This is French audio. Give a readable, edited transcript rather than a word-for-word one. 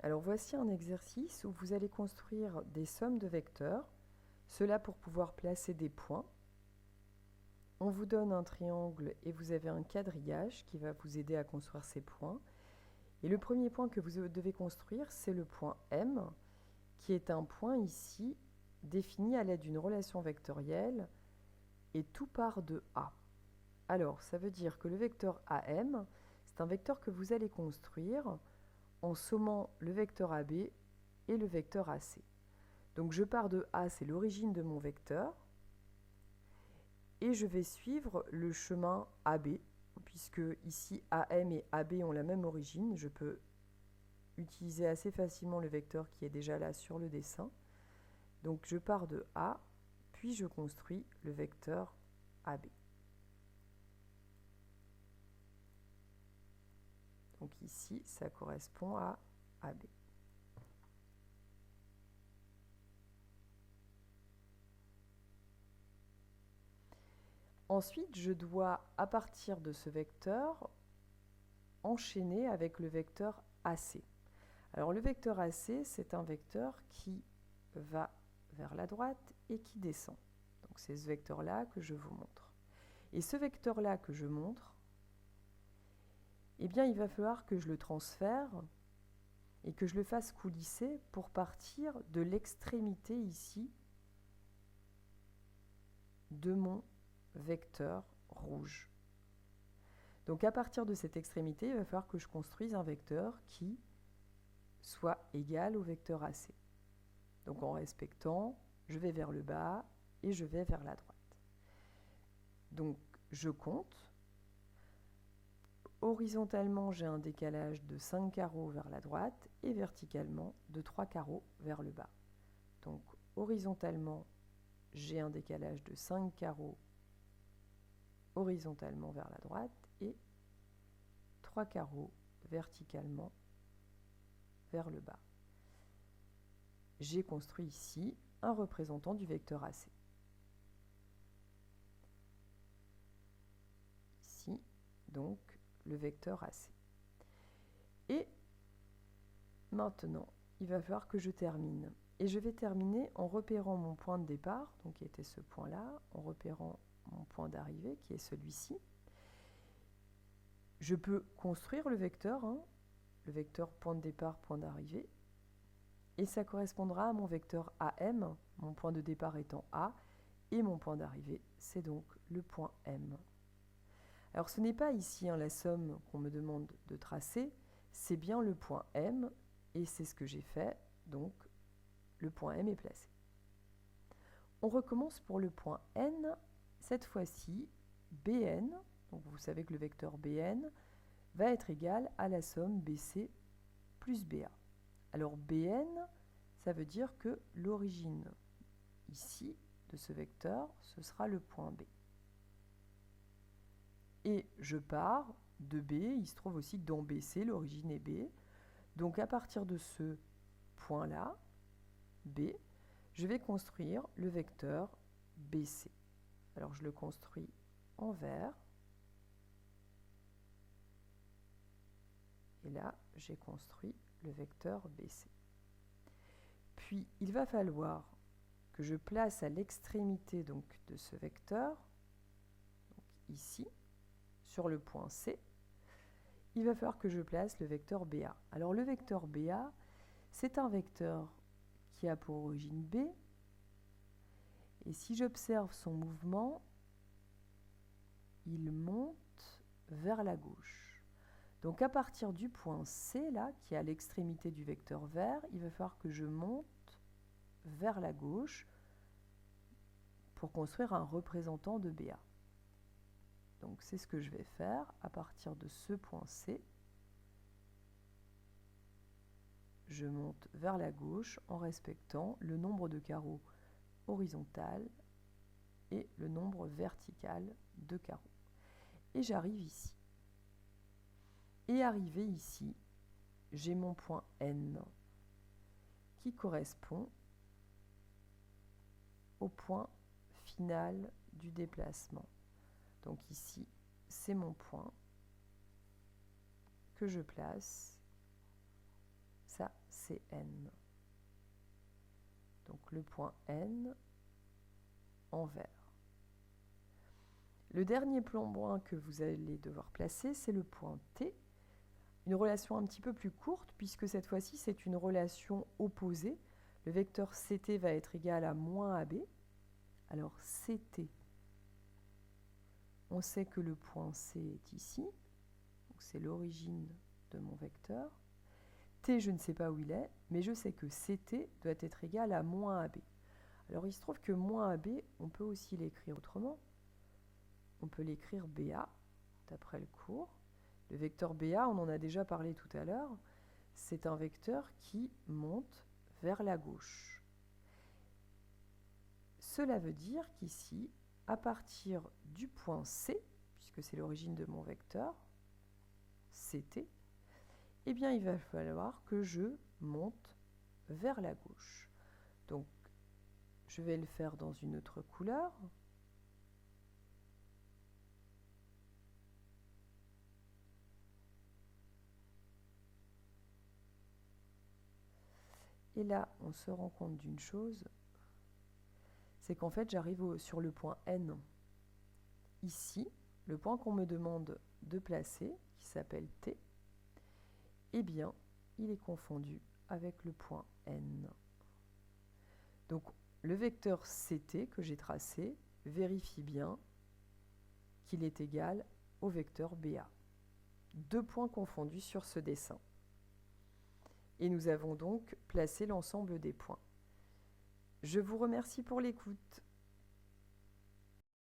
Alors voici un exercice où vous allez construire des sommes de vecteurs, cela pour pouvoir placer des points. On vous donne un triangle et vous avez un quadrillage qui va vous aider à construire ces points. Et le premier point que vous devez construire, c'est le point M, qui est un point ici défini à l'aide d'une relation vectorielle et tout part de A. Alors, ça veut dire que le vecteur AM, c'est un vecteur que vous allez construire en sommant le vecteur AB et le vecteur AC. Donc je pars de A, c'est l'origine de mon vecteur, et je vais suivre le chemin AB, puisque ici AM et AB ont la même origine. Je peux utiliser assez facilement le vecteur qui est déjà là sur le dessin. Donc je pars de A, puis je construis le vecteur AB. Donc ici, ça correspond à AB. Ensuite, je dois, à partir de ce vecteur, enchaîner avec le vecteur AC. Alors le vecteur AC, c'est un vecteur qui va vers la droite et qui descend. Donc c'est ce vecteur-là que je vous montre. Et ce vecteur-là que je montre, eh bien, il va falloir que je le transfère et que je le fasse coulisser pour partir de l'extrémité ici de mon vecteur rouge. Donc à partir de cette extrémité, il va falloir que je construise un vecteur qui soit égal au vecteur AC. Donc en respectant, je vais vers le bas et je vais vers la droite. Donc je compte. Horizontalement, j'ai un décalage de 5 carreaux vers la droite et verticalement de 3 carreaux vers le bas. Donc horizontalement, j'ai un décalage de 5 carreaux horizontalement vers la droite et 3 carreaux verticalement vers le bas. J'ai construit ici un représentant du vecteur AC. Ici, donc, le vecteur AC. Et maintenant, il va falloir que je termine. Et je vais terminer en repérant mon point de départ, donc qui était ce point-là, en repérant mon point d'arrivée, qui est celui-ci. Je peux construire le vecteur point de départ, point d'arrivée, et ça correspondra à mon vecteur AM, mon point de départ étant A, et mon point d'arrivée, c'est donc le point M. Alors ce n'est pas ici la somme qu'on me demande de tracer, c'est bien le point M, et c'est ce que j'ai fait, donc le point M est placé. On recommence pour le point N, cette fois-ci BN, donc vous savez que le vecteur BN va être égal à la somme BC plus BA. Alors BN, ça veut dire que l'origine ici de ce vecteur, ce sera le point B. Et je pars de B, il se trouve aussi que dans BC, l'origine est B. Donc à partir de ce point-là, B, je vais construire le vecteur BC. Alors je le construis en vert. Et là, j'ai construit le vecteur BC. Puis, il va falloir que je place à l'extrémité de ce vecteur, donc ici, sur le point C, il va falloir que je place le vecteur BA. Alors le vecteur BA, c'est un vecteur qui a pour origine B, et si j'observe son mouvement, il monte vers la gauche. Donc à partir du point C, là, qui est à l'extrémité du vecteur vert, il va falloir que je monte vers la gauche pour construire un représentant de BA. Donc c'est ce que je vais faire à partir de ce point C. Je monte vers la gauche en respectant le nombre de carreaux horizontal et le nombre vertical de carreaux. Et j'arrive ici. Et arrivé ici, j'ai mon point N qui correspond au point final du déplacement. Donc ici, c'est mon point que je place. Ça, c'est N. Donc le point N en vert. Le dernier point que vous allez devoir placer, c'est le point T. Une relation un petit peu plus courte, puisque cette fois-ci, c'est une relation opposée. Le vecteur CT va être égal à moins AB. Alors CT, on sait que le point C est ici. C'est l'origine de mon vecteur. T, je ne sais pas où il est, mais je sais que CT doit être égal à moins AB. Alors il se trouve que moins AB, on peut aussi l'écrire autrement. On peut l'écrire BA, d'après le cours. Le vecteur BA, on en a déjà parlé tout à l'heure, c'est un vecteur qui monte vers la gauche. Cela veut dire qu'ici, à partir du point C, puisque c'est l'origine de mon vecteur, CT, eh bien il va falloir que je monte vers la gauche. Donc, je vais le faire dans une autre couleur. Et là, on se rend compte d'une chose, c'est qu'en fait, j'arrive sur le point N. Ici, le point qu'on me demande de placer, qui s'appelle T, eh bien, il est confondu avec le point N. Donc, le vecteur CT que j'ai tracé vérifie bien qu'il est égal au vecteur BA. Deux points confondus sur ce dessin. Et nous avons donc placé l'ensemble des points. Je vous remercie pour l'écoute.